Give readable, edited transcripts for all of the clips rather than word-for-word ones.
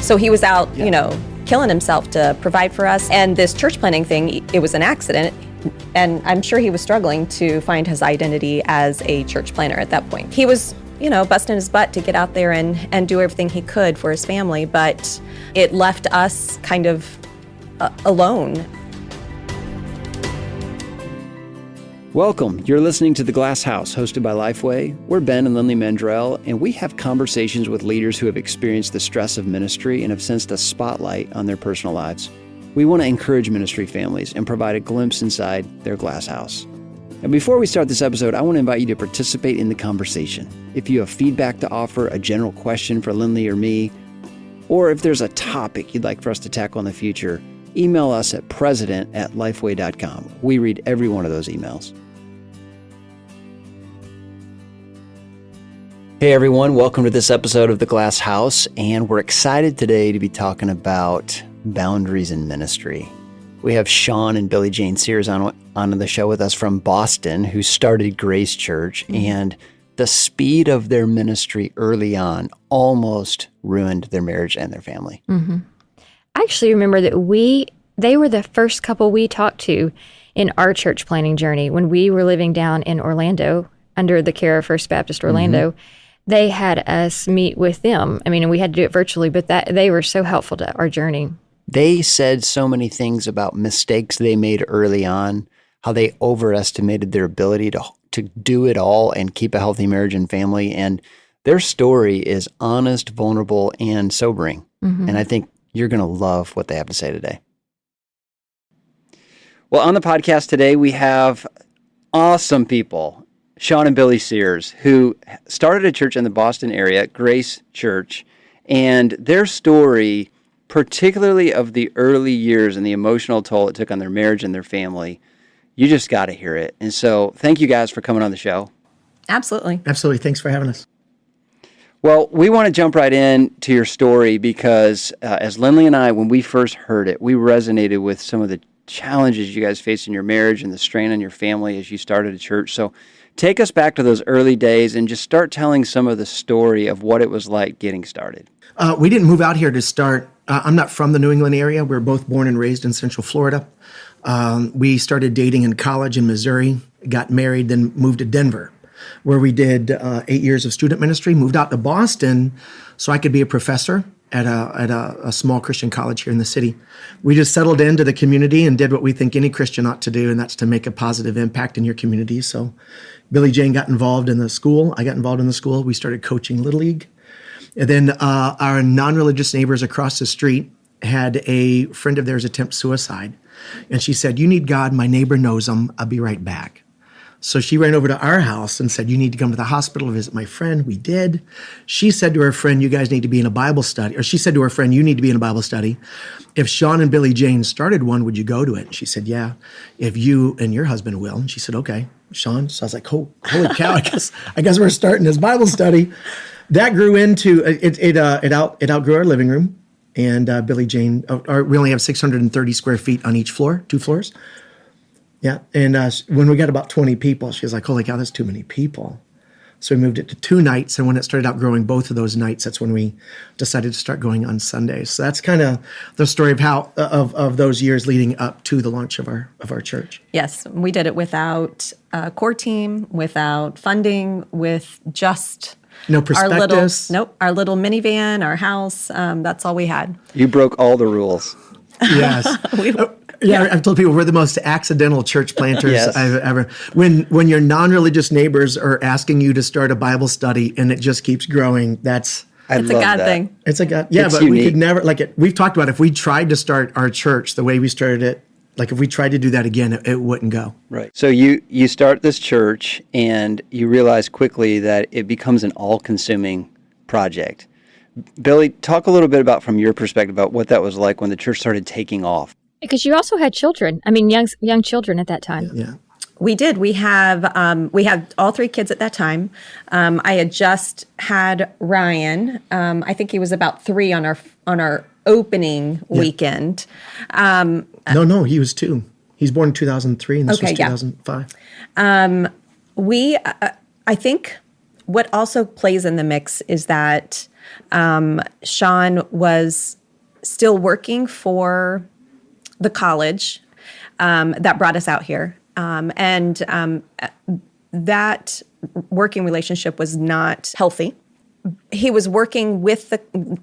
So he was out, killing himself to provide for us. And this church planting thing, it was an accident. And I'm sure he was struggling to find his identity as a church planter at that point. He was, busting his butt to get out there and do everything he could for his family, but it left us kind of alone. Welcome. You're listening to The Glass House, hosted by Lifeway. We're Ben and Lindley Mendrell, and we have conversations with leaders who have experienced the stress of ministry and have sensed a spotlight on their personal lives. We want to encourage ministry families and provide a glimpse inside their glass house. And before we start this episode, I want to invite you to participate in the conversation. If you have feedback to offer, a general question for Lindley or me, or if there's a topic you'd like for us to tackle in the future, email us at president@lifeway.com. We read every one of those emails. Hey everyone, welcome to this episode of The Glass House, and we're excited today to be talking about boundaries in ministry. We have Sean and Billie Jane Sears on the show with us from Boston, who started Grace Church, and the speed of their ministry early on almost ruined their marriage and their family. Mm-hmm. I actually remember that they were the first couple we talked to in our church planning journey when we were living down in Orlando under the care of First Baptist Orlando. Mm-hmm. They had us meet with them. I mean, and we had to do it virtually, but they were so helpful to our journey. They said so many things about mistakes they made early on, how they overestimated their ability to do it all and keep a healthy marriage and family. And their story is honest, vulnerable, and sobering. Mm-hmm. And I think you're going to love what they have to say today. Well, on the podcast today, we have awesome people. Sean and Billie Sears, who started a church in the Boston area, Grace Church, and their story, particularly of the early years and the emotional toll it took on their marriage and their family, you just got to hear it. And so thank you guys for coming on the show. Absolutely. Absolutely. Thanks for having us. Well, we want to jump right in to your story because as Lindley and I, when we first heard it, we resonated with some of the challenges you guys faced in your marriage and the strain on your family as you started a church. So take us back to those early days and just start telling some of the story of what it was like getting started. We didn't move out here to start. I'm not from the New England area. We were both born and raised in Central Florida. We started dating in college in Missouri, got married, then moved to Denver, where we did 8 years of student ministry, moved out to Boston so I could be a professor at a small Christian college here in the city. We just settled into the community and did what we think any Christian ought to do, and that's to make a positive impact in your community. So Billie Jane got involved in the school. I got involved in the school. We started coaching Little League. And then our non-religious neighbors across the street had a friend of theirs attempt suicide. And she said, "You need God. My neighbor knows him. I'll be right back." So she ran over to our house and said, "You need to come to the hospital to visit my friend." We did. She said to her friend, "You guys need to be in a Bible study." Or she said to her friend, "You need to be in a Bible study. If Sean and Billie Jane started one, would you go to it?" And she said, "Yeah, if you and your husband will." And she said, "Okay, Sean." So I was like, holy cow, I guess we're starting this Bible study. That grew into, it outgrew our living room. And Billie Jane, we only have 630 square feet on each floor, 2 floors. Yeah, and when we got about 20 people, she was like, holy cow, that's too many people. So we moved it to 2 nights, and when it started outgrowing both of those nights, that's when we decided to start going on Sundays. So that's kind of the story of how of those years leading up to the launch of our church. Yes, we did it without a core team, without funding, with just no perspectives. Our little minivan, our house. That's all we had. You broke all the rules. Yes. Yeah, I've told people we're the most accidental church planters Yes. I've ever. When your non-religious neighbors are asking you to start a Bible study and it just keeps growing, it's a God thing. It's a God. Yeah, it's but unique. we could never we've talked about if we tried to start our church the way we started it, if we tried to do that again, it wouldn't go. Right. So you start this church and you realize quickly that it becomes an all-consuming project. Billie, talk a little bit about, from your perspective, about what that was like when the church started taking off. Because you also had children. I mean, young children at that time. Yeah. We did. We had all 3 kids at that time. I had just had Ryan. I think he was about 3 on our opening weekend. No, he was 2. He's born in 2003, and this was 2005. I think what also plays in the mix is that Sean was still working for the college that brought us out here. That working relationship was not healthy. He was working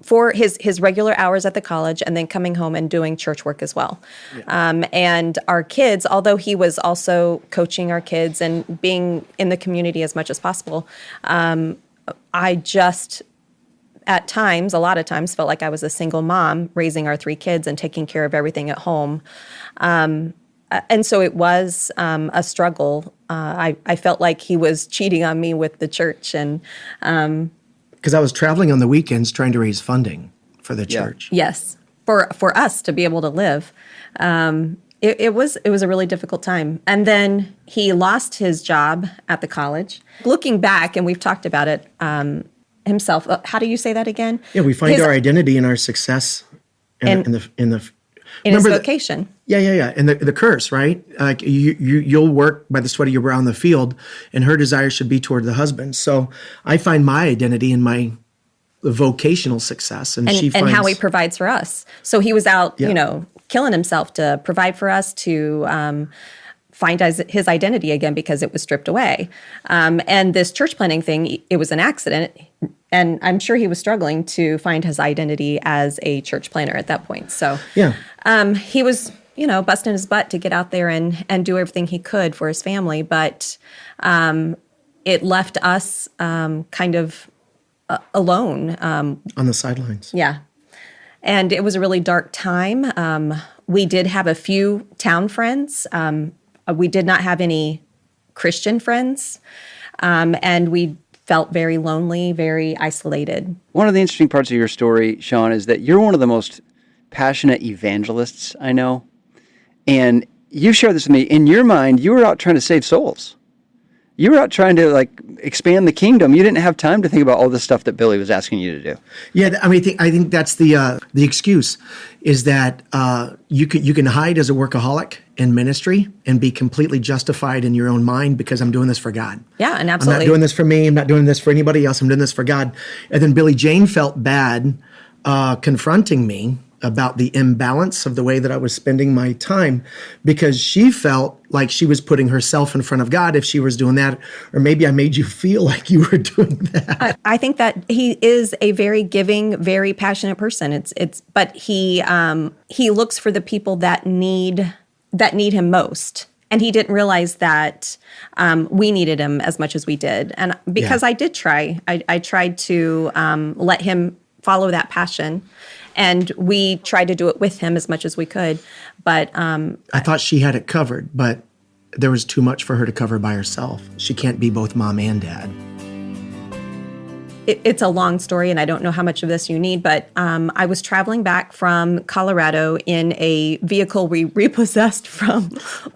for his regular hours at the college and then coming home and doing church work as well. Yeah. And our kids, although he was also coaching our kids and being in the community as much as possible, I just, at times, a lot of times, felt like I was a single mom raising our 3 kids and taking care of everything at home. And so it was a struggle. I felt like he was cheating on me with the church. And because I was traveling on the weekends trying to raise funding for the church. Yes, for us to be able to live. It was a really difficult time. And then he lost his job at the college. Looking back, and we've talked about it himself. How do you say that again? Yeah, we find our identity in our success in his vocation. Yeah. And the curse, right? Like you'll work by the sweat of your brow in the field, and her desire should be toward the husband. So I find my identity in my vocational success, and she finds, and how he provides for us. So he was out, killing himself to provide for us, to find his identity again because it was stripped away. And this church planting thing, it was an accident. And I'm sure he was struggling to find his identity as a church planter at that point. So he was, busting his butt to get out there and do everything he could for his family. But it left us kind of alone. On the sidelines. Yeah. And it was a really dark time. We did have a few town friends. We did not have any Christian friends. And we felt very lonely, very isolated. One of the interesting parts of your story, Sean, is that you're one of the most passionate evangelists I know. And you shared this with me. In your mind, you were out trying to save souls. You were out trying to expand the kingdom. You didn't have time to think about all the stuff that Billie was asking you to do. Yeah, I think that's the excuse, is that you can hide as a workaholic in ministry and be completely justified in your own mind because I'm doing this for God. Yeah, and absolutely. I'm not doing this for me. I'm not doing this for anybody else. I'm doing this for God. And then Billie Jane felt bad confronting me about the imbalance of the way that I was spending my time, because she felt like she was putting herself in front of God if she was doing that. Or maybe I made you feel like you were doing that. I think that he is a very giving, very passionate person. But he looks for the people that need him most. And he didn't realize that we needed him as much as we did. And because I did try, I tried to let him follow that passion. And we tried to do it with him as much as we could. But I thought she had it covered, but there was too much for her to cover by herself. She can't be both mom and dad. It's a long story, and I don't know how much of this you need, but I was traveling back from Colorado in a vehicle we repossessed from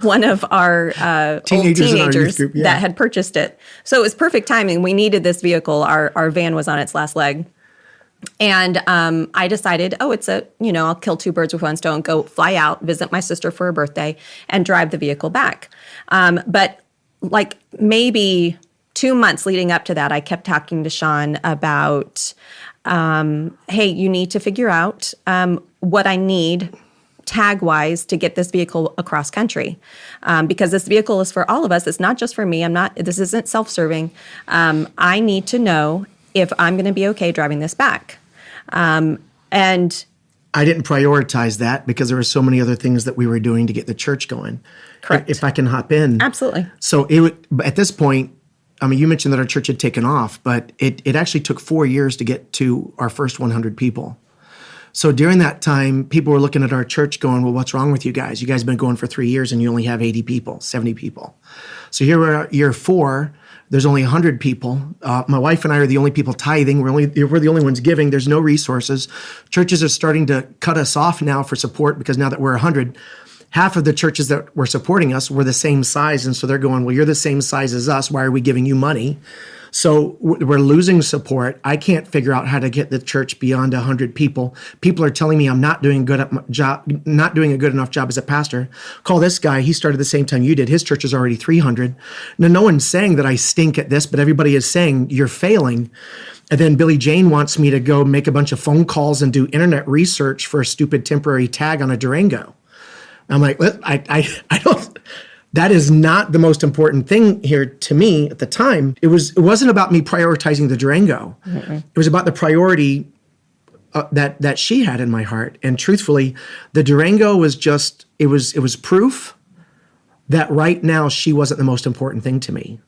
one of our old teenagers that had purchased it. So it was perfect timing. We needed this vehicle. Our van was on its last leg. And I decided, I'll kill 2 birds with one stone, fly out, visit my sister for her birthday, and drive the vehicle back. But maybe 2 months leading up to that, I kept talking to Sean about, hey, you need to figure out what I need tag-wise to get this vehicle across country. Because this vehicle is for all of us. It's not just for me. This isn't self-serving. I need to know if I'm going to be okay driving this back. And I didn't prioritize that because there were so many other things that we were doing to get the church going. Correct. If I can hop in. Absolutely. So at this point, you mentioned that our church had taken off, but it actually took 4 years to get to our first 100 people. So during that time, people were looking at our church going, well, what's wrong with you guys? You guys have been going for 3 years and you only have 80 people, 70 people. So here we're at year 4. There's only 100 people. My wife and I are the only people tithing. We're the only ones giving. There's no resources. Churches are starting to cut us off now for support because now that we're 100, half of the churches that were supporting us were the same size. And so they're going, well, you're the same size as us. Why are we giving you money? So we're losing support. I can't figure out how to get the church beyond 100 people. People are telling me I'm not doing not doing a good enough job as a pastor. Call this guy. He started the same time you did. His church is already 300. Now, no one's saying that I stink at this, but everybody is saying you're failing. And then Billie Jane wants me to go make a bunch of phone calls and do internet research for a stupid temporary tag on a Durango. I'm like, I don't, that is not the most important thing here to me at the time. It wasn't about me prioritizing the Durango. Mm-mm. It was about the priority that she had in my heart. And truthfully, the Durango was just, it was proof that right now she wasn't the most important thing to me.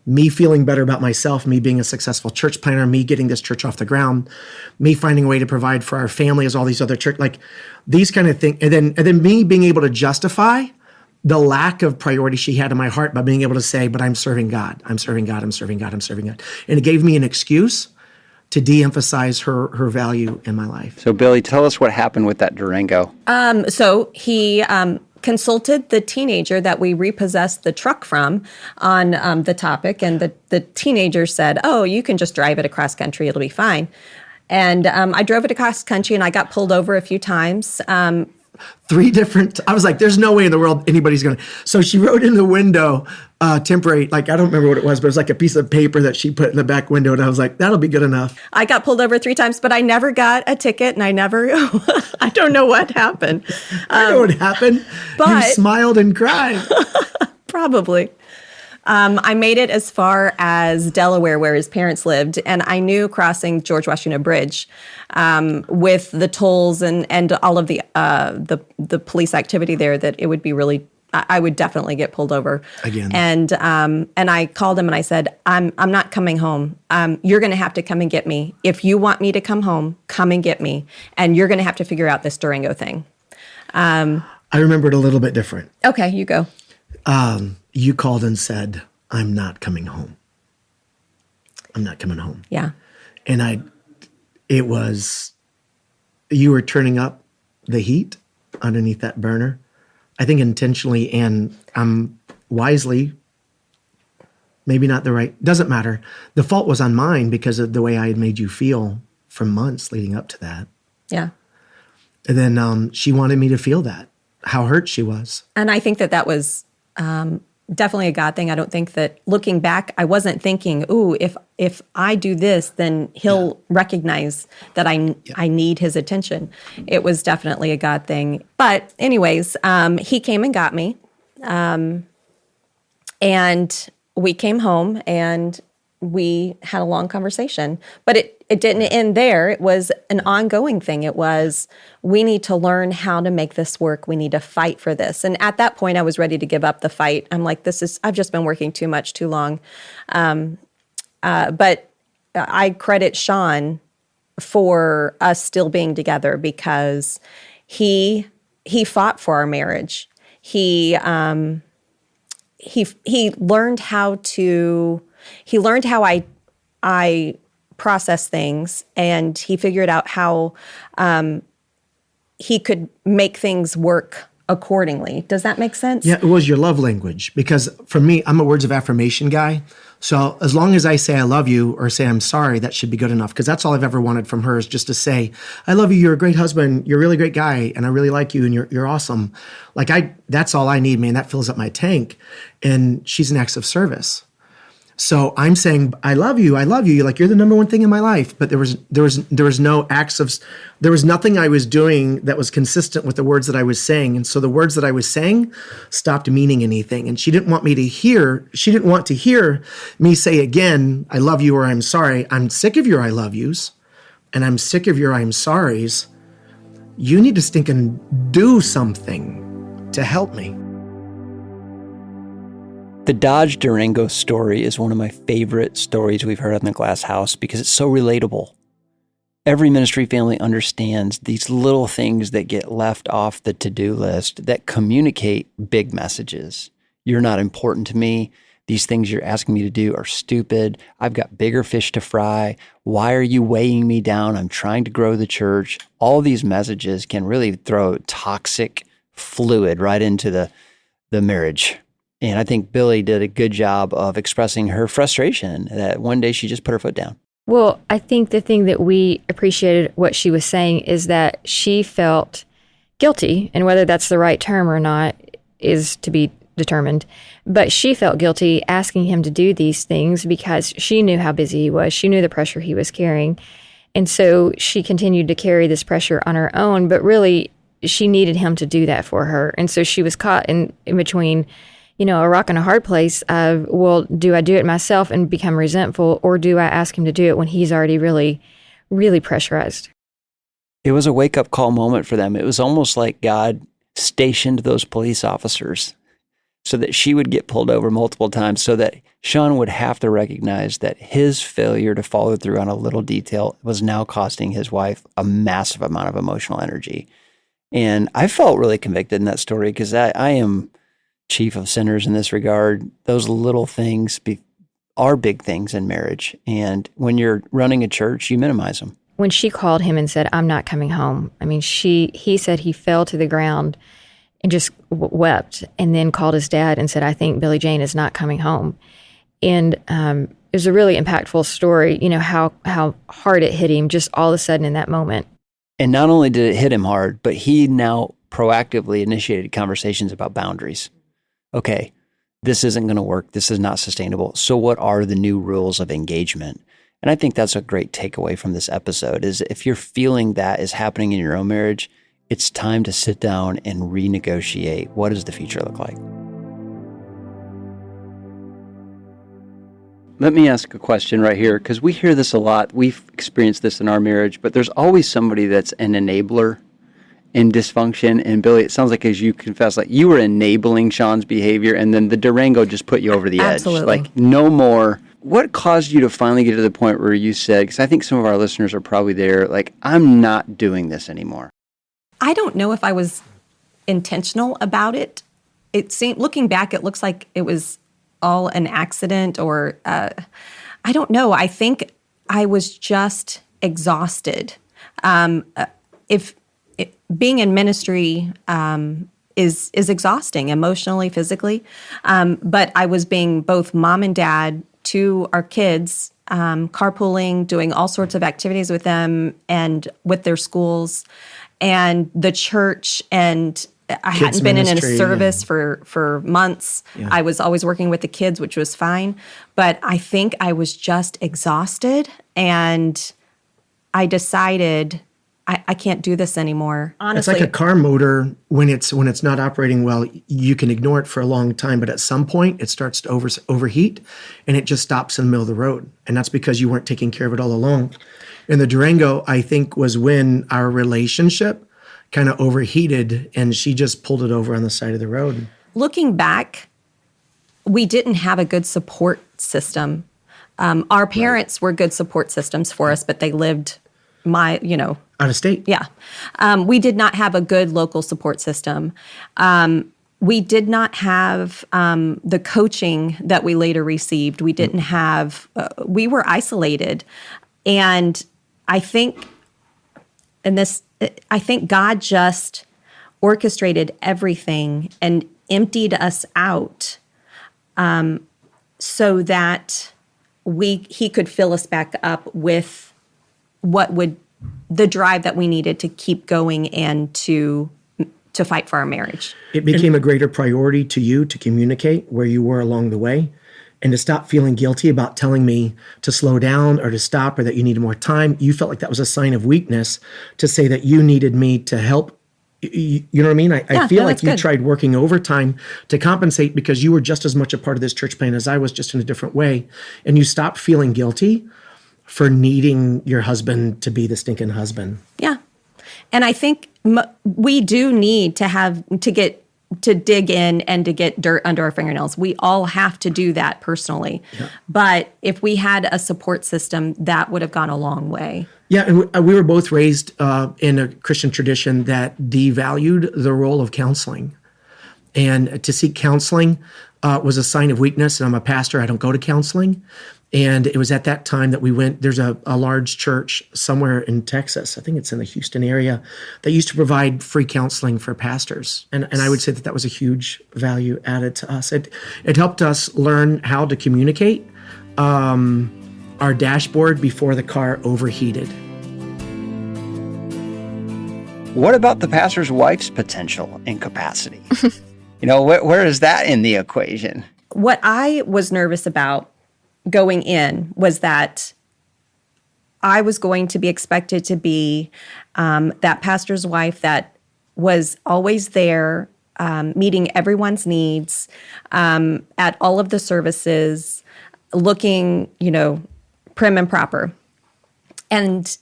Me feeling better about myself, me being a successful church planner, me getting this church off the ground, me finding a way to provide for our family as all these other church, like these kind of things. And then me being able to justify the lack of priority she had in my heart by being able to say, but I'm serving God. I'm serving God. I'm serving God. I'm serving God. And it gave me an excuse to de-emphasize her value in my life. So Billie, tell us what happened with that Durango. So he consulted the teenager that we repossessed the truck from on the topic, and the teenager said, oh, you can just drive it across country, it'll be fine. And I drove it across country, and I got pulled over a few times. I was like, there's no way in the world anybody's going to. So she wrote in the window, temporary, like, I don't remember what it was, but it was like a piece of paper that she put in the back window. And I was like, that'll be good enough. I got pulled over 3 times, but I never got a ticket, and I don't know what happened. I know what happened. But you smiled and cried. Probably. I made it as far as Delaware, where his parents lived, and I knew crossing George Washington Bridge with the tolls and all of the police activity there that it would be really, I would definitely get pulled over again. And I called him and I said, I'm not coming home. You're going to have to come and get me. If you want me to come home, come and get me, and you're going to have to figure out this Durango thing. I remember it a little bit different. Okay, you go. You called and said, I'm not coming home. I'm not coming home. Yeah. And you were turning up the heat underneath that burner. I think intentionally and wisely, maybe not the right, doesn't matter. The fault was on mine because of the way I had made you feel for months leading up to that. Yeah. And then she wanted me to feel that, how hurt she was. And I think that was definitely a God thing. I don't think that, looking back, I wasn't thinking, ooh, if I do this, then he'll recognize that I need his attention. It was definitely a God thing. But anyways, he came and got me. And we came home and we had a long conversation. But it didn't end there. It was an ongoing thing. It was, we need to learn how to make this work. We need to fight for this. And at that point, I was ready to give up the fight. I'm like, I've just been working too much, too long. But I credit Sean for us still being together because he fought for our marriage. He learned how I process things, and he figured out how he could make things work accordingly. Does that make sense? Yeah, it was your love language. Because for me, I'm a words of affirmation guy. So as long as I say I love you or say I'm sorry, that should be good enough. Because that's all I've ever wanted from her, is just to say, I love you, you're a great husband, you're a really great guy, and I really like you, and you're awesome. Like, that's all I need, man. That fills up my tank. And she's an act of service. So I'm saying, I love you. Like, you're the number one thing in my life. But there was no acts of, there was nothing I was doing that was consistent with the words that I was saying. And so the words that I was saying stopped meaning anything. And she didn't want to hear me say again, I love you or I'm sorry. I'm sick of your I love yous and I'm sick of your I'm sorries. You need to stink and do something to help me. The Dodge Durango story is one of my favorite stories we've heard on the Glass House because it's so relatable. Every ministry family understands these little things that get left off the to-do list that communicate big messages. You're not important to me. These things you're asking me to do are stupid. I've got bigger fish to fry. Why are you weighing me down? I'm trying to grow the church. All these messages can really throw toxic fluid right into the marriage. And I think Billie did a good job of expressing her frustration that one day she just put her foot down. Well, I think the thing that we appreciated what she was saying is that she felt guilty, and whether that's the right term or not is to be determined. But she felt guilty asking him to do these things because she knew how busy he was. She knew the pressure he was carrying. And so she continued to carry this pressure on her own, but really she needed him to do that for her. And so she was caught in between, a rock and a hard place of, well, do I do it myself and become resentful, or do I ask him to do it when he's already really, really pressurized? It was a wake-up call moment for them. It was almost like God stationed those police officers so that she would get pulled over multiple times, so that Sean would have to recognize that his failure to follow through on a little detail was now costing his wife a massive amount of emotional energy. And I felt really convicted in that story because I am chief of sinners in this regard. Those little things are big things in marriage. And when you're running a church, you minimize them. When she called him and said, "I'm not coming home," I mean, he said he fell to the ground and just wept, and then called his dad and said, "I think Billie Jane is not coming home." And it was a really impactful story, how hard it hit him just all of a sudden in that moment. And not only did it hit him hard, but he now proactively initiated conversations about boundaries. Okay, this isn't going to work. This is not sustainable. So what are the new rules of engagement? And I think that's a great takeaway from this episode is if you're feeling that is happening in your own marriage, it's time to sit down and renegotiate. What does the future look like? Let me ask a question right here, because we hear this a lot. We've experienced this in our marriage, but there's always somebody that's an enabler in dysfunction. And Billie, it sounds like, as you confess, like you were enabling Sean's behavior, and then the Durango just put you over the edge. Absolutely. Like, no more. What caused you to finally get to the point where you said, because I think some of our listeners are probably there, like, I'm not doing this anymore? I don't know if I was intentional about it. It seemed, looking back, it looks like it was all an accident, or I don't know. I think I was just exhausted. Being in ministry is exhausting emotionally, physically, but I was being both mom and dad to our kids, carpooling, doing all sorts of activities with them and with their schools, and the church, and I hadn't been in a service for months. Yeah. I was always working with the kids, which was fine. But I think I was just exhausted, and I decided I can't do this anymore. Honestly, it's like a car motor. When it's not operating well, you can ignore it for a long time, but at some point it starts to overheat, and it just stops in the middle of the road. And that's because you weren't taking care of it all along. And the Durango, I think, was when our relationship kind of overheated, and she just pulled it over on the side of the road. Looking back, we didn't have a good support system. Our parents were good support systems for us, but they lived out of state. Yeah. We did not have a good local support system. We did not have the coaching that we later received. We didn't have, we were isolated. And I think God just orchestrated everything and emptied us out so that he could fill us back up with the drive that we needed to keep going and to fight for our marriage. It became a greater priority to you to communicate where you were along the way, and to stop feeling guilty about telling me to slow down or to stop, or that you needed more time. You felt like that was a sign of weakness to say that you needed me to help. You know what I mean? I feel like you tried working overtime to compensate because you were just as much a part of this church plan as I was, just in a different way. And you stopped feeling guilty for needing your husband to be the stinking husband. Yeah. And I think we do need to dig in and to get dirt under our fingernails. We all have to do that personally. Yeah. But if we had a support system, that would have gone a long way. Yeah, and we were both raised in a Christian tradition that devalued the role of counseling. And to seek counseling was a sign of weakness. And I'm a pastor, I don't go to counseling. And it was at that time that we went, there's a large church somewhere in Texas, I think it's in the Houston area, that used to provide free counseling for pastors. And I would say that was a huge value added to us. It helped us learn how to communicate our dashboard before the car overheated. What about the pastor's wife's potential and capacity? Where is that in the equation? What I was nervous about going in was that I was going to be expected to be that pastor's wife that was always there, meeting everyone's needs at all of the services, looking, prim and proper, and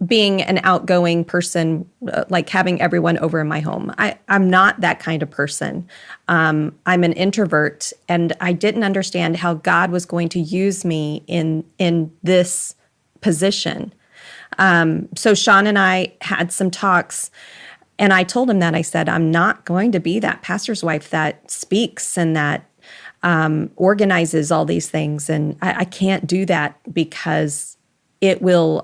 being an outgoing person, like having everyone over in my home. I'm not that kind of person. I'm an introvert, and I didn't understand how God was going to use me in this position. So Sean and I had some talks, and I told him that. I said, I'm not going to be that pastor's wife that speaks and that organizes all these things. And I can't do that because it will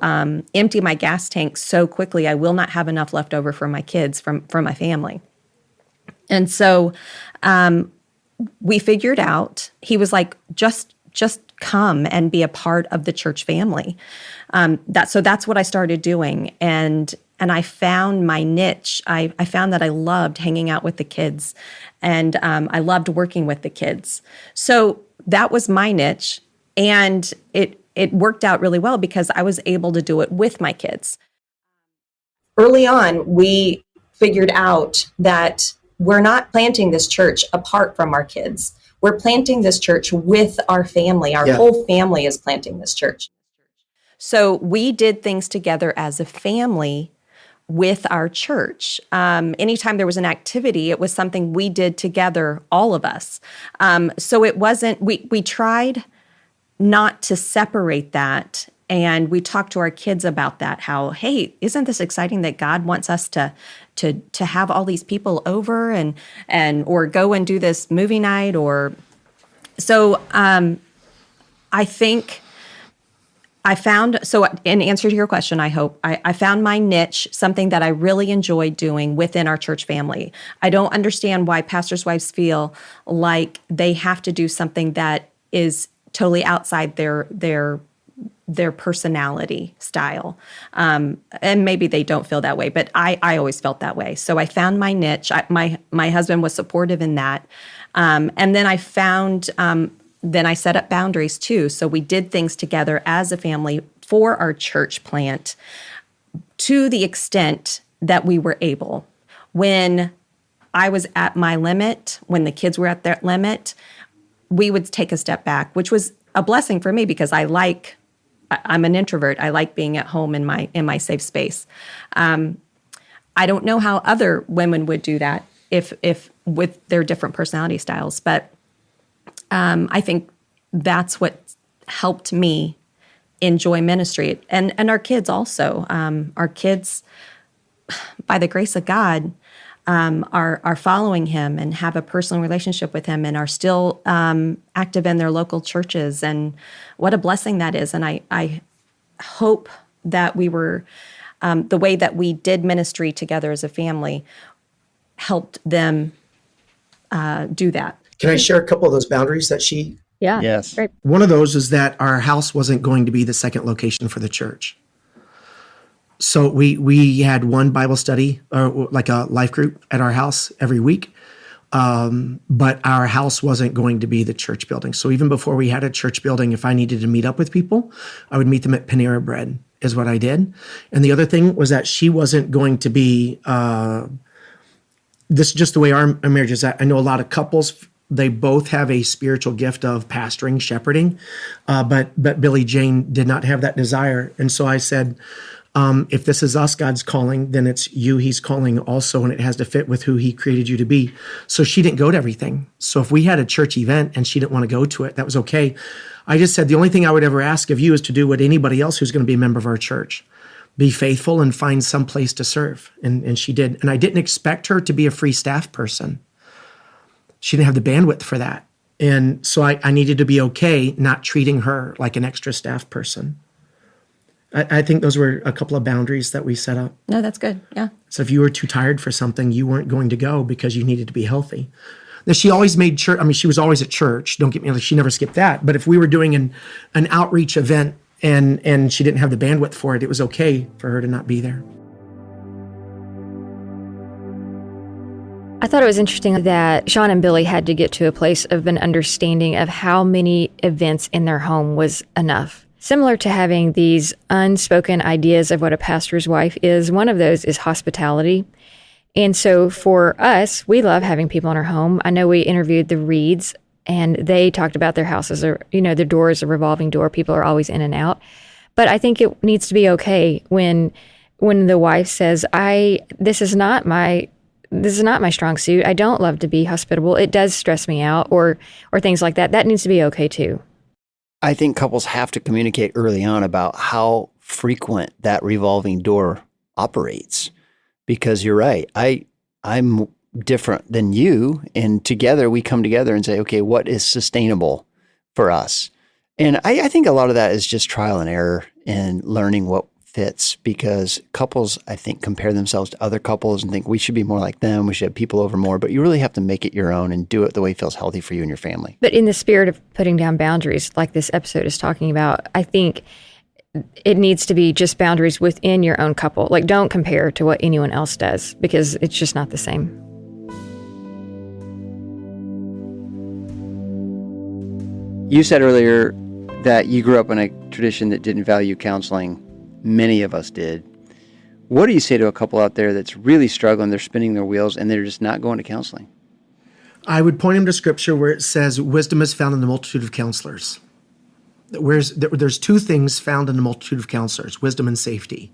empty my gas tank so quickly. I will not have enough left over for my kids, from my family. And so we figured out, he was like, just come and be a part of the church family. So that's what I started doing. And I found my niche. I found that I loved hanging out with the kids, and I loved working with the kids. So that was my niche, and it worked out really well because I was able to do it with my kids. Early on, we figured out that we're not planting this church apart from our kids. We're planting this church with our family. Our whole family is planting this church. So we did things together as a family with our church. Anytime there was an activity, it was something we did together, all of us. So it wasn't, we tried not to separate that. And we talked to our kids about that, how, hey, isn't this exciting that God wants us to have all these people over and or go and do this movie night, or so I think I found, so in answer to your question, I hope, I found my niche, something that I really enjoyed doing within our church family. I don't understand why pastors' wives feel like they have to do something that is totally outside their personality style. And maybe they don't feel that way, but I always felt that way. So I found my niche. My husband was supportive in that. And then I found, then I set up boundaries too. So we did things together as a family for our church plant to the extent that we were able. When I was at my limit, when the kids were at their limit, we would take a step back, which was a blessing for me because I'm an introvert. I like being at home in my safe space. I don't know how other women would do that if with their different personality styles, but I think that's what helped me enjoy ministry, and our kids also. Our kids, by the grace of God, are following him and have a personal relationship with him and are still active in their local churches. And what a blessing that is. And I hope that we were, the way that we did ministry together as a family helped them do that. Can I share a couple of those boundaries that she? Yeah. Yes. Great. One of those is that our house wasn't going to be the second location for the church. So we had one Bible study, or like a life group at our house every week, but our house wasn't going to be the church building. So even before we had a church building, if I needed to meet up with people, I would meet them at Panera Bread, is what I did. And the other thing was that she wasn't going to be, this is just the way our marriage is. I know a lot of couples, they both have a spiritual gift of pastoring, shepherding, but Billie Jane did not have that desire. And so I said, if this is us, God's calling, then it's you he's calling also, and it has to fit with who he created you to be. So she didn't go to everything. So if we had a church event and she didn't want to go to it, that was okay. I just said, the only thing I would ever ask of you is to do what anybody else who's going to be a member of our church. Be faithful and find some place to serve. And she did. And I didn't expect her to be a free staff person. She didn't have the bandwidth for that. And so I needed to be okay not treating her like an extra staff person. I think those were a couple of boundaries that we set up. No, that's good. Yeah. So if you were too tired for something, you weren't going to go because you needed to be healthy. Now, she always made church. I mean, she was always at church. Don't get me wrong. She never skipped that. But if we were doing an outreach event and she didn't have the bandwidth for it, it was okay for her to not be there. I thought it was interesting that Sean and Billie had to get to a place of an understanding of how many events in their home was enough. Similar to having these unspoken ideas of what a pastor's wife is, one of those is hospitality. And so for us, we love having people in our home. I know we interviewed the Reeds, and they talked about their houses, or, their door is a revolving door. People are always in and out. But I think it needs to be okay when the wife says, this is not my strong suit. I don't love to be hospitable. It does stress me out, or things like that. That needs to be okay too. I think couples have to communicate early on about how frequent that revolving door operates, because you're right. I'm different than you, and together we come together and say, okay, what is sustainable for us? And I think a lot of that is just trial and error and learning what fits, because couples, I think, compare themselves to other couples and think we should be more like them. We should have people over more, but you really have to make it your own and do it the way it feels healthy for you and your family. But in the spirit of putting down boundaries, like this episode is talking about, I think it needs to be just boundaries within your own couple. Like, don't compare to what anyone else does, because it's just not the same. You said earlier that you grew up in a tradition that didn't value counseling. Many of us did. What do you say to a couple out there that's really struggling, they're spinning their wheels, and they're just not going to counseling? I would point them to scripture where it says wisdom is found in the multitude of counselors. There's two things found in the multitude of counselors, wisdom and safety.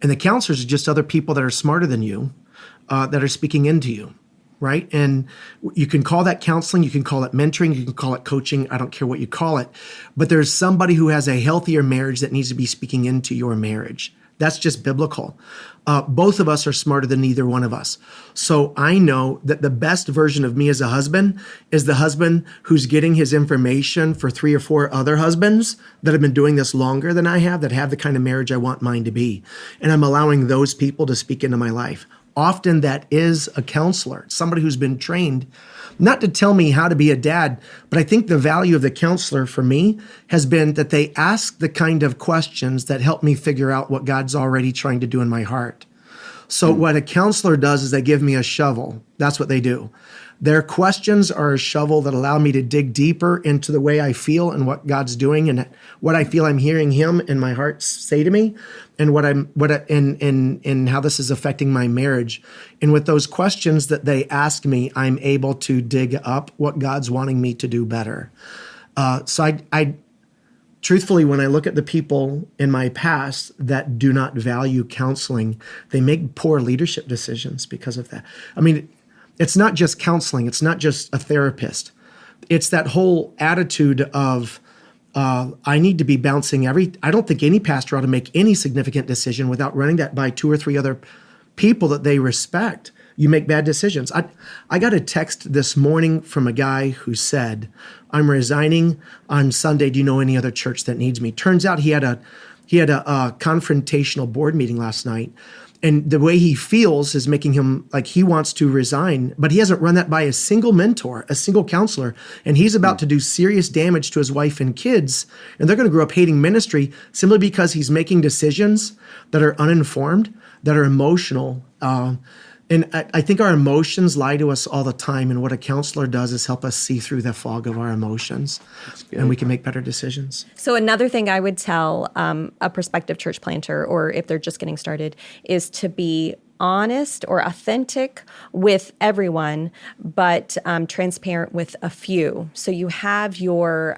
And the counselors are just other people that are smarter than you, that are speaking into you, right? And you can call that counseling, you can call it mentoring, you can call it coaching, I don't care what you call it. But there's somebody who has a healthier marriage that needs to be speaking into your marriage. That's just biblical. Both of us are smarter than either one of us. So I know that the best version of me as a husband is the husband who's getting his information for 3 or 4 other husbands that have been doing this longer than I have, that have the kind of marriage I want mine to be. And I'm allowing those people to speak into my life. Often that is a counselor, somebody who's been trained, not to tell me how to be a dad, but I think the value of the counselor for me has been that they ask the kind of questions that help me figure out what God's already trying to do in my heart. So what a counselor does is they give me a shovel. That's what they do. Their questions are a shovel that allow me to dig deeper into the way I feel and what God's doing and what I feel I'm hearing Him in my heart say to me, and and how this is affecting my marriage. And with those questions that they ask me, I'm able to dig up what God's wanting me to do better. So I truthfully, when I look at the people in my past that do not value counseling, they make poor leadership decisions because of that. I mean, it's not just counseling. It's not just a therapist. It's that whole attitude of, I need to be bouncing I don't think any pastor ought to make any significant decision without running that by 2 or 3 other people that they respect. You make bad decisions. I got a text this morning from a guy who said, I'm resigning on Sunday. Do you know any other church that needs me? Turns out he had a confrontational board meeting last night. And the way he feels is making him like he wants to resign, but he hasn't run that by a single mentor, a single counselor. And he's about to do serious damage to his wife and kids. And they're going to grow up hating ministry simply because he's making decisions that are uninformed, that are emotional. And I think our emotions lie to us all the time. And what a counselor does is help us see through the fog of our emotions. And we can make better decisions. So another thing I would tell a prospective church planter, or if they're just getting started, is to be honest or authentic with everyone, but transparent with a few. So you have your,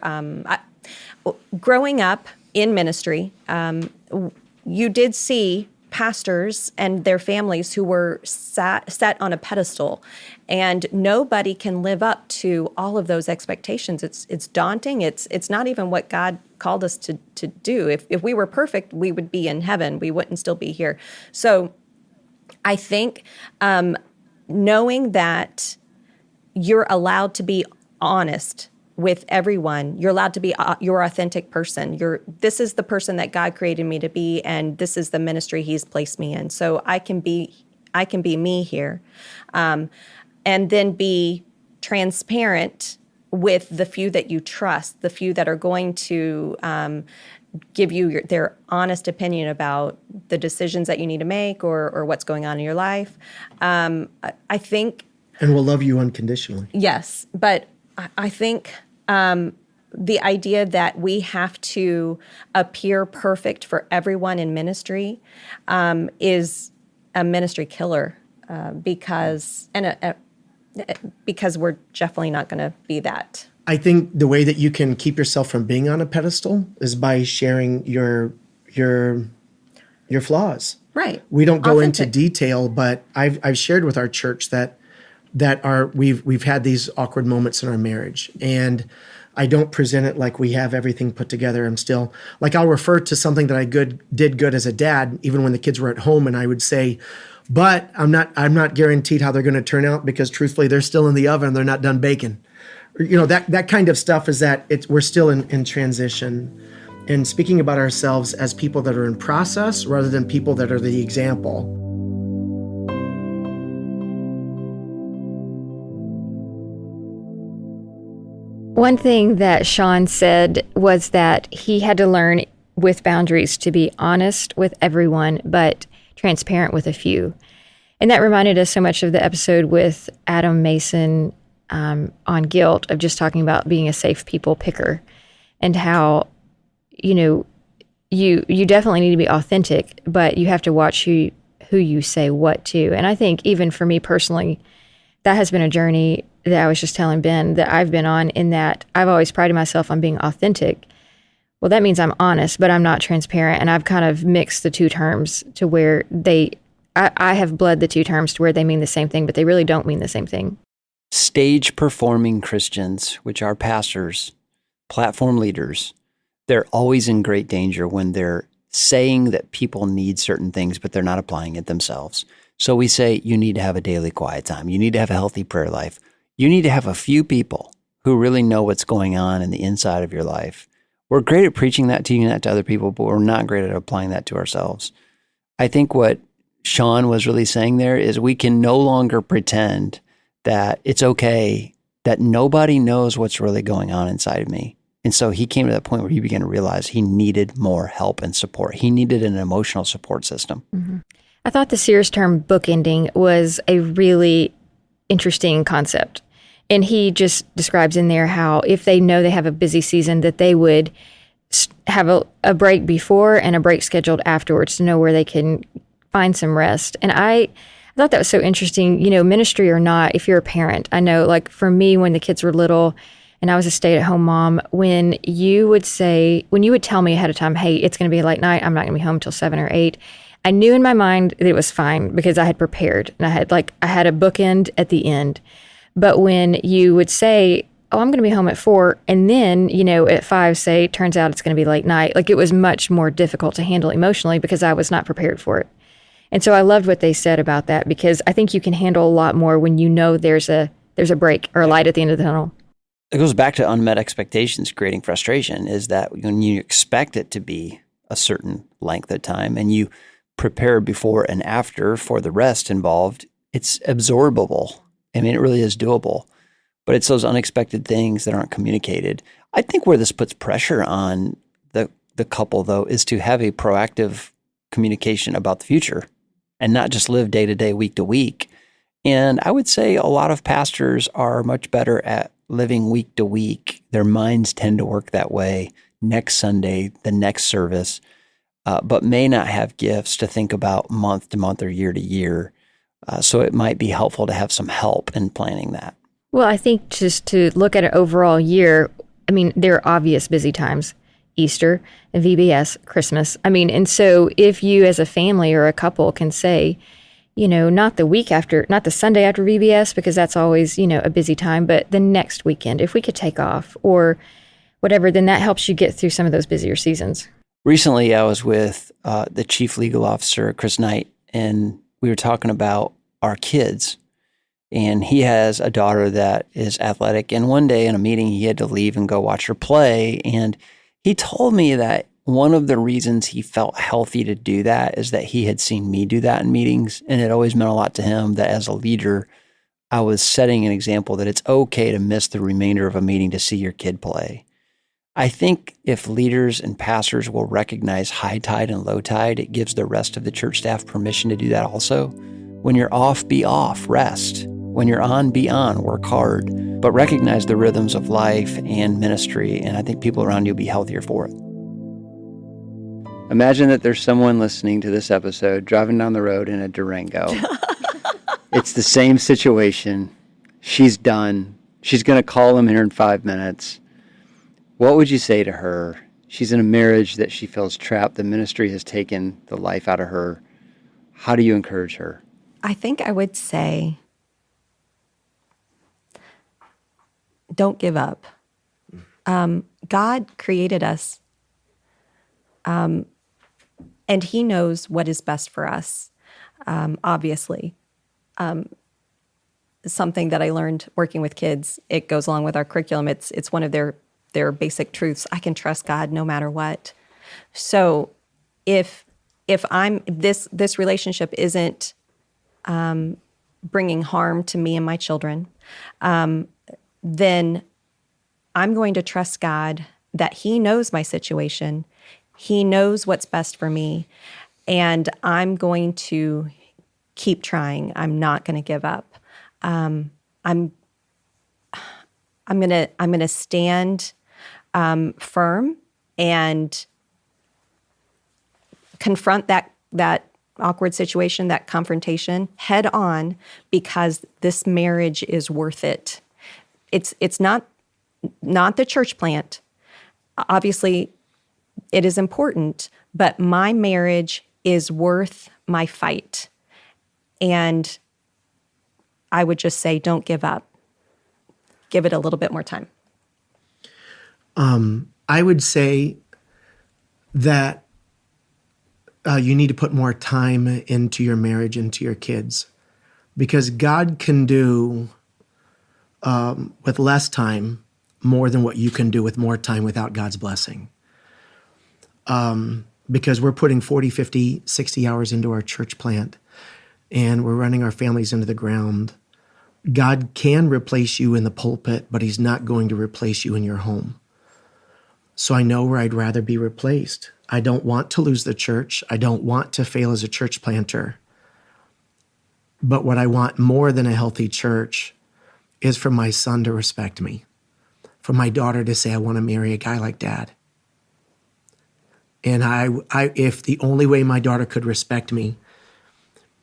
growing up in ministry, you did see pastors and their families who were set on a pedestal, and nobody can live up to all of those expectations. It's daunting. It's not even what God called us to do. If we were perfect, we would be in heaven. We wouldn't still be here. So I think knowing that you're allowed to be honest with everyone, you're allowed to be your authentic person. This is the person that God created me to be, and this is the ministry He's placed me in. So I can be me here, and then be transparent with the few that you trust, the few that are going to give you their honest opinion about the decisions that you need to make or what's going on in your life. I think And will love you unconditionally. Yes, but I think the idea that we have to appear perfect for everyone in ministry is a ministry killer because we're definitely not going to be that. I think the way that you can keep yourself from being on a pedestal is by sharing your flaws. Right. We don't go Authentic. into detail, but I've shared with our church that we've had these awkward moments in our marriage, and I don't present it like we have everything put together. I'm still like, I'll refer to something that I did good as a dad, even when the kids were at home, and I would say, but I'm not guaranteed how they're going to turn out because truthfully, they're still in the oven, they're not done baking. That kind of stuff is that we're still in transition, and speaking about ourselves as people that are in process rather than people that are the example. One thing that Sean said was that he had to learn with boundaries to be honest with everyone, but transparent with a few. And that reminded us so much of the episode with Adam Mason on guilt, of just talking about being a safe people picker, and how, you definitely need to be authentic, but you have to watch who you say what to. And I think even for me personally, that has been a journey that I was just telling Ben that I've been on, in that I've always prided myself on being authentic. Well, that means I'm honest, but I'm not transparent. And I've kind of mixed the two terms to where I have bled the two terms to where they mean the same thing, but they really don't mean the same thing. Stage performing Christians, which are pastors, platform leaders, they're always in great danger when they're saying that people need certain things, but they're not applying it themselves. So we say, you need to have a daily quiet time. You need to have a healthy prayer life. You need to have a few people who really know what's going on in the inside of your life. We're great at preaching that, teaching that to other people, but we're not great at applying that to ourselves. I think what Sean was really saying there is we can no longer pretend that it's okay, that nobody knows what's really going on inside of me. And so he came to that point where he began to realize he needed more help and support. He needed an emotional support system. Mm-hmm. I thought the Sears term bookending was a really interesting concept. And he just describes in there how if they know they have a busy season, that they would have a break before and a break scheduled afterwards to know where they can find some rest. And I thought that was so interesting, ministry or not, if you're a parent. I know, like for me, when the kids were little and I was a stay-at-home mom, when you would tell me ahead of time, hey, it's going to be a late night, I'm not going to be home till 7 or 8, I knew in my mind that it was fine because I had prepared and I had a bookend at the end. But when you would say, oh, I'm going to be home at 4, and then, at 5, say, turns out it's going to be late night, like it was much more difficult to handle emotionally because I was not prepared for it. And so I loved what they said about that, because I think you can handle a lot more when you know there's a break or a light at the end of the tunnel. It goes back to unmet expectations creating frustration, is that when you expect it to be a certain length of time and you prepare before and after for the rest involved, it's absorbable. I mean, it really is doable, but it's those unexpected things that aren't communicated. I think where this puts pressure on the couple, though, is to have a proactive communication about the future and not just live day to day, week to week. And I would say a lot of pastors are much better at living week to week. Their minds tend to work that way. Next Sunday, the next service, but may not have gifts to think about month to month or year to year. So it might be helpful to have some help in planning that. Well, I think just to look at an overall year, I mean, there are obvious busy times, Easter, VBS, Christmas. I mean, and so if you as a family or a couple can say, not the week after, not the Sunday after VBS, because that's always, a busy time, but the next weekend, if we could take off or whatever, then that helps you get through some of those busier seasons. Recently, I was with the chief legal officer, Chris Knight, and we were talking about our kids. And he has a daughter that is athletic. And one day in a meeting, he had to leave and go watch her play. And he told me that one of the reasons he felt healthy to do that is that he had seen me do that in meetings. And it always meant a lot to him that as a leader, I was setting an example that it's okay to miss the remainder of a meeting to see your kid play. I think if leaders and pastors will recognize high tide and low tide, it gives the rest of the church staff permission to do that also. When you're off, be off, rest. When you're on, be on, work hard, but recognize the rhythms of life and ministry, and I think people around you will be healthier for it. Imagine that there's someone listening to this episode driving down the road in a Durango. It's the same situation. She's done. She's going to call him here in 5 minutes. What would you say to her? She's in a marriage that she feels trapped. The ministry has taken the life out of her. How do you encourage her? I think I would say, don't give up. God created us, and He knows what is best for us, obviously. Something that I learned working with kids, it goes along with our curriculum. It's one of their basic truths. I can trust God no matter what. So if I'm this relationship isn't bringing harm to me and my children, then I'm going to trust God that He knows my situation. He knows what's best for me, and I'm going to keep trying. I'm not going to give up. I'm gonna stand firm and confront that awkward situation, that confrontation head on, because this marriage is worth it. It's not the church plant. Obviously, it is important, but my marriage is worth my fight. And I would just say, don't give up. Give it a little bit more time. I would say that you need to put more time into your marriage, into your kids, because God can do with less time more than what you can do with more time without God's blessing. Because we're putting 40, 50, 60 hours into our church plant, and we're running our families into the ground. God can replace you in the pulpit, but He's not going to replace you in your home. So I know where I'd rather be replaced. I don't want to lose the church. I don't want to fail as a church planter. But what I want more than a healthy church is for my son to respect me, for my daughter to say, I want to marry a guy like Dad. And if the only way my daughter could respect me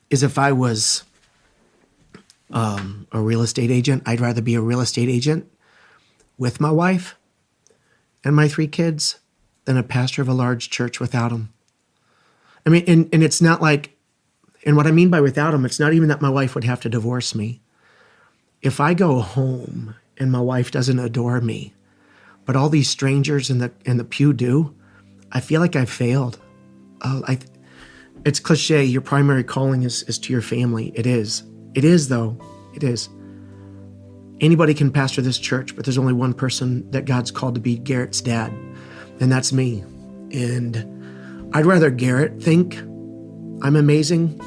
is if I was a real estate agent, I'd rather be a real estate agent with my wife and my 3 kids than a pastor of a large church without them. I mean, and it's not like, and what I mean by without them, it's not even that my wife would have to divorce me. If I go home and my wife doesn't adore me, but all these strangers in the pew do, I feel like I've failed. It's cliche, your primary calling is to your family. It is. It is, though. It is. Anybody can pastor this church, but there's only one person that God's called to be Garrett's dad, and that's me. And I'd rather Garrett think I'm amazing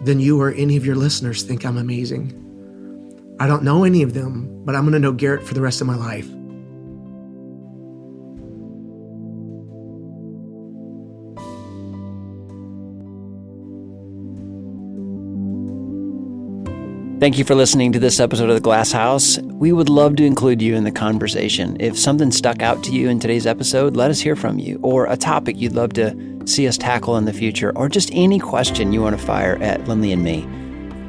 than you or any of your listeners think I'm amazing. I don't know any of them, but I'm going to know Garrett for the rest of my life. Thank you for listening to this episode of The Glass House. We would love to include you in the conversation. If something stuck out to you in today's episode, let us hear from you, or a topic you'd love to see us tackle in the future, or just any question you want to fire at Lindley and me.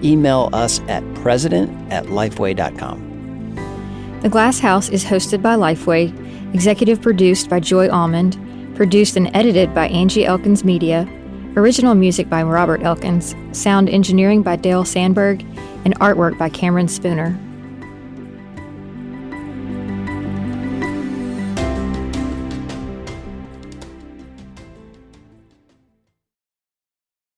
Email us at president@lifeway.com. The Glass House is hosted by Lifeway, executive produced by Joy Almond, produced and edited by Angie Elkins Media, original music by Robert Elkins, sound engineering by Dale Sandberg, and artwork by Cameron Spooner.